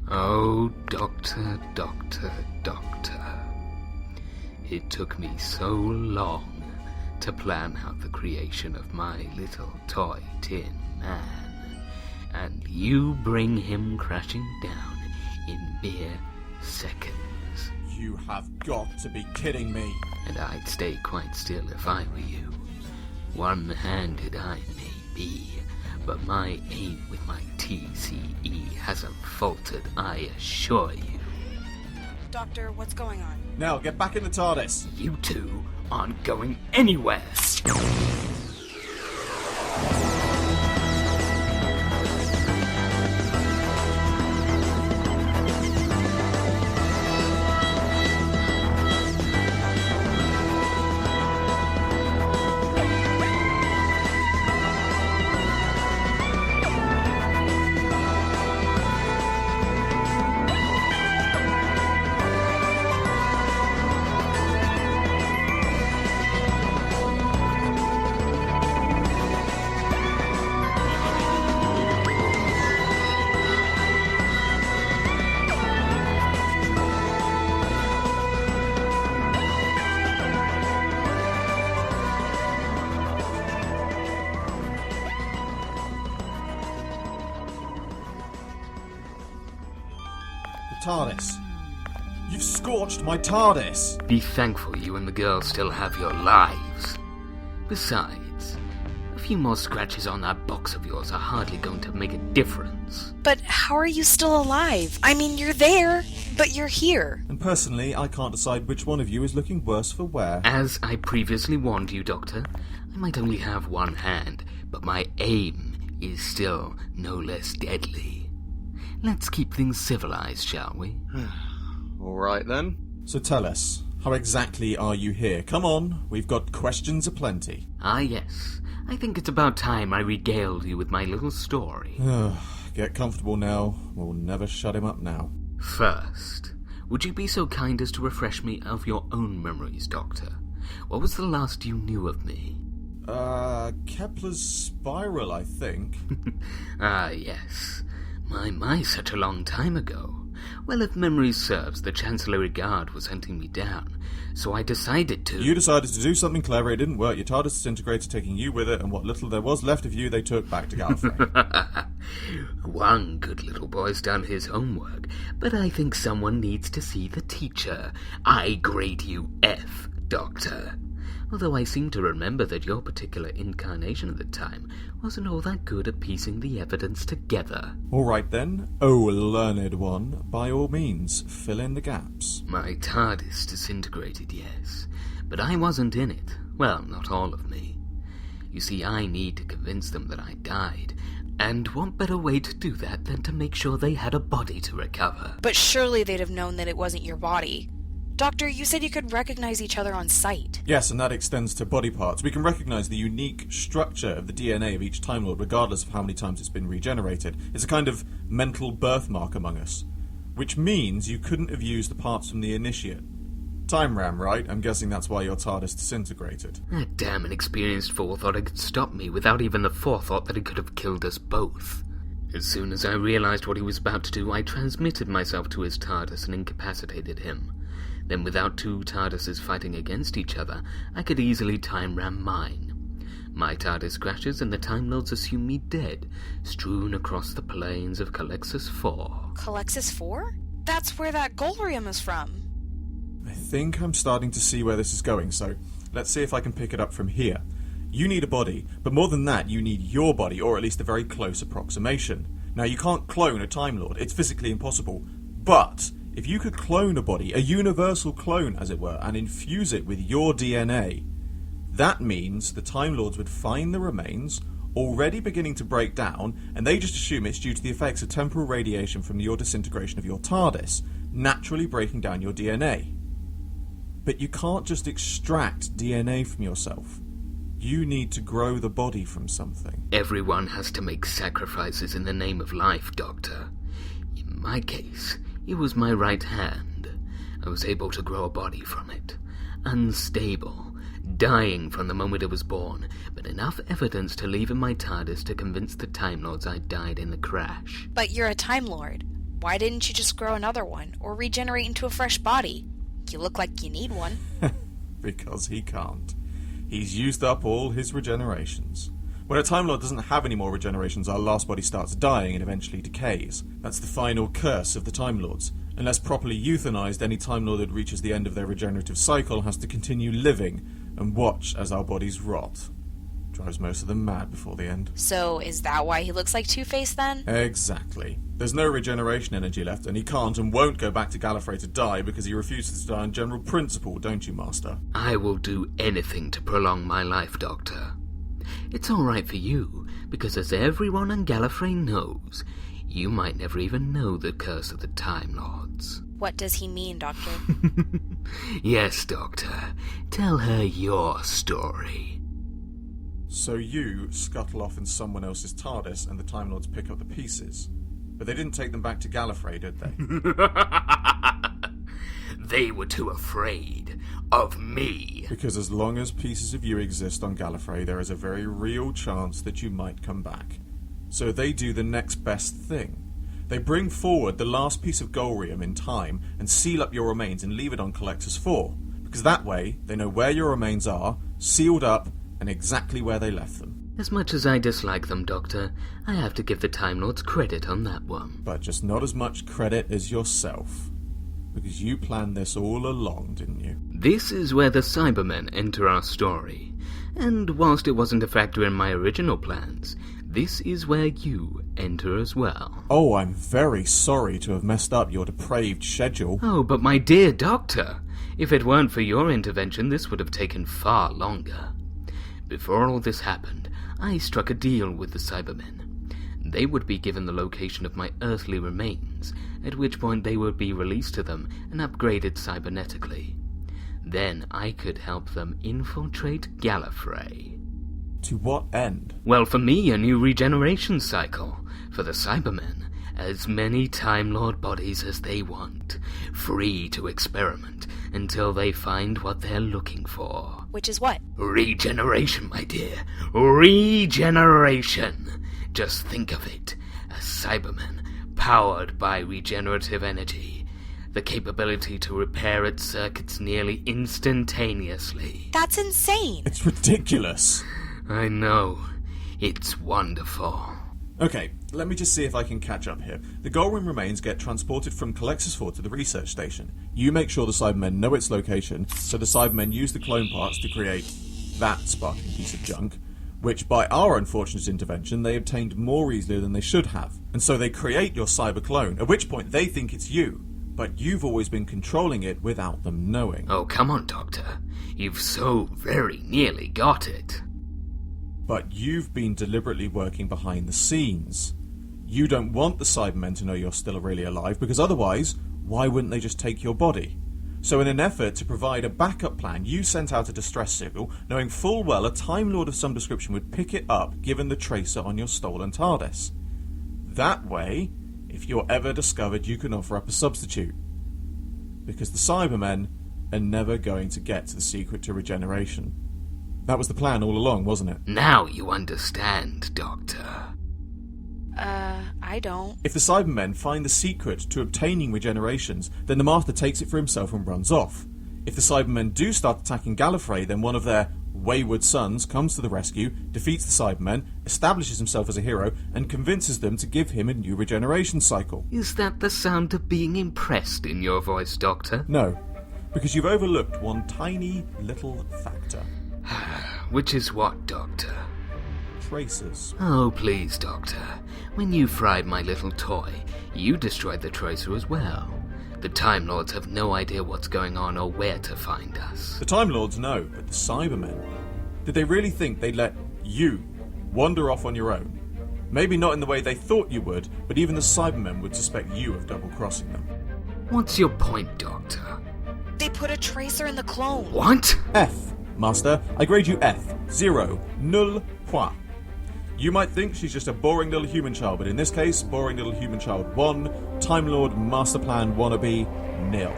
Oh, Doctor, Doctor, Doctor. It took me so long to plan out the creation of my little toy tin man, and you bring him crashing down in mere seconds. You have got to be kidding me. And I'd stay quite still if I were you. One-handed I may be, but my aim with my TCE hasn't faltered, I assure you. Doctor, what's going on? Nell, get back in the TARDIS. You two aren't going anywhere. TARDIS. You've scorched my TARDIS! Be thankful you and the girl still have your lives. Besides, a few more scratches on that box of yours are hardly going to make a difference. But how are you still alive? I mean, you're there, but you're here. And personally, I can't decide which one of you is looking worse for wear. As I previously warned you, Doctor, I might only have one hand, but my aim is still no less deadly. Let's keep things civilized, shall we? Alright then. So tell us, how exactly are you here? Come on, we've got questions aplenty. Ah, yes. I think it's about time I regaled you with my little story. Get comfortable now. We'll never shut him up now. First, would you be so kind as to refresh me of your own memories, Doctor? What was the last you knew of me? Kepler's spiral, I think. Ah, yes. My, such a long time ago. Well, if memory serves, the Chancellery Guard was hunting me down, so I decided to... You decided to do something clever, it didn't work. Your TARDIS disintegrated, taking you with it, and what little there was left of you they took back to Gallifrey. One good little boy's done his homework, but I think someone needs to see the teacher. I grade you F, Doctor. Although I seem to remember that your particular incarnation at the time wasn't all that good at piecing the evidence together. All right then, oh learned one, by all means, fill in the gaps. My TARDIS disintegrated, yes, but I wasn't in it. Well, not all of me. You see, I need to convince them that I died, and what better way to do that than to make sure they had a body to recover? But surely they'd have known that it wasn't your body. Doctor, you said you could recognize each other on sight. Yes, and that extends to body parts. We can recognize the unique structure of the DNA of each Time Lord, regardless of how many times it's been regenerated. It's a kind of mental birthmark among us. Which means you couldn't have used the parts from the Initiate. Time ram, right? I'm guessing that's why your TARDIS disintegrated. That damn inexperienced fool thought it could stop me without even the forethought that it could have killed us both. As soon as I realized what he was about to do, I transmitted myself to his TARDIS and incapacitated him. Then without two TARDISes fighting against each other, I could easily time ram mine. My TARDIS crashes and the Time Lords assume me dead, strewn across the plains of Calexis 4. Calexis 4? That's where that Golarium is from. I think I'm starting to see where this is going, so let's see if I can pick it up from here. You need a body, but more than that, you need your body, or at least a very close approximation. Now, you can't clone a Time Lord, it's physically impossible, but if you could clone a body, a universal clone, as it were, and infuse it with your DNA, that means the Time Lords would find the remains, already beginning to break down, and they just assume it's due to the effects of temporal radiation from your disintegration of your TARDIS, naturally breaking down your DNA. But you can't just extract DNA from yourself. You need to grow the body from something. Everyone has to make sacrifices in the name of life, Doctor. In my case, it was my right hand. I was able to grow a body from it. Unstable, dying from the moment it was born, but enough evidence to leave in my TARDIS to convince the Time Lords I died in the crash. But you're a Time Lord. Why didn't you just grow another one, or regenerate into a fresh body? You look like you need one. Because he can't. He's used up all his regenerations. When a Time Lord doesn't have any more regenerations, our last body starts dying and eventually decays. That's the final curse of the Time Lords. Unless properly euthanized, any Time Lord that reaches the end of their regenerative cycle has to continue living and watch as our bodies rot. Drives most of them mad before the end. So, is that why he looks like Two-Face then? Exactly. There's no regeneration energy left, and he can't and won't go back to Gallifrey to die because he refuses to die on general principle, don't you, Master? I will do anything to prolong my life, Doctor. It's all right for you, because as everyone on Gallifrey knows, you might never even know the curse of the Time Lords. What does he mean, Doctor? Yes, Doctor. Tell her your story. So you scuttle off in someone else's TARDIS and the Time Lords pick up the pieces. But they didn't take them back to Gallifrey, did they? They were too afraid of me. Because as long as pieces of you exist on Gallifrey, there is a very real chance that you might come back. So they do the next best thing. They bring forward the last piece of Golrium in time and seal up your remains and leave it on Collectors 4. Because that way, they know where your remains are, sealed up, and exactly where they left them. As much as I dislike them, Doctor, I have to give the Time Lords credit on that one. But just not as much credit as yourself. Because you planned this all along, didn't you? This is where the Cybermen enter our story. And whilst it wasn't a factor in my original plans, this is where you enter as well. Oh, I'm very sorry to have messed up your depraved schedule. Oh, but my dear Doctor, if it weren't for your intervention, this would have taken far longer. Before all this happened, I struck a deal with the Cybermen. They would be given the location of my earthly remains, at which point they would be released to them and upgraded cybernetically. Then I could help them infiltrate Gallifrey. To what end? Well, for me, a new regeneration cycle. For the Cybermen, as many Time Lord bodies as they want, free to experiment until they find what they're looking for. Which is what? Regeneration, my dear. Regeneration. Just think of it. A Cyberman powered by regenerative energy. The capability to repair its circuits nearly instantaneously. That's insane! It's ridiculous. I know. It's wonderful. Okay, let me just see if I can catch up here. The Golrium remains get transported from Collectors 4 to the research station. You make sure the Cybermen know its location, so the Cybermen use the clone parts to create that sparking piece of junk, which by our unfortunate intervention they obtained more easily than they should have. And so they create your cyber clone, at which point they think it's you, but you've always been controlling it without them knowing. Oh, come on, Doctor. You've so very nearly got it. But you've been deliberately working behind the scenes. You don't want the Cybermen to know you're still really alive, because otherwise, why wouldn't they just take your body? So in an effort to provide a backup plan, you sent out a distress signal, knowing full well a Time Lord of some description would pick it up given the tracer on your stolen TARDIS. That way, if you're ever discovered, you can offer up a substitute. Because the Cybermen are never going to get to the secret to regeneration. That was the plan all along, wasn't it? Now you understand, Doctor. I don't. If the Cybermen find the secret to obtaining regenerations, then the Master takes it for himself and runs off. If the Cybermen do start attacking Gallifrey, then one of their wayward sons comes to the rescue, defeats the Cybermen, establishes himself as a hero, and convinces them to give him a new regeneration cycle. Is that the sound of being impressed in your voice, Doctor? No, because you've overlooked one tiny little factor. Which is what, Doctor? Tracers. Oh, please, Doctor. When you fried my little toy, you destroyed the tracer as well. The Time Lords have no idea what's going on or where to find us. The Time Lords know, but the Cybermen? Did they really think they'd let you wander off on your own? Maybe not in the way they thought you would, but even the Cybermen would suspect you of double-crossing them. What's your point, Doctor? They put a tracer in the clone. What? F, Master. I grade you F. 0. Null point. You might think she's just a boring little human child, but in this case, boring little human child 1, Time Lord Master Plan wannabe, nil.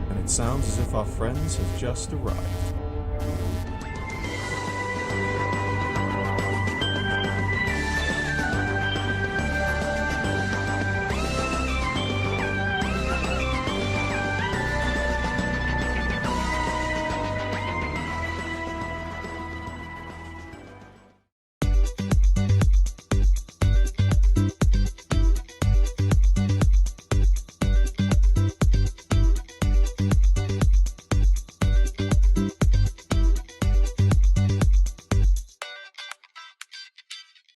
And it sounds as if our friends have just arrived.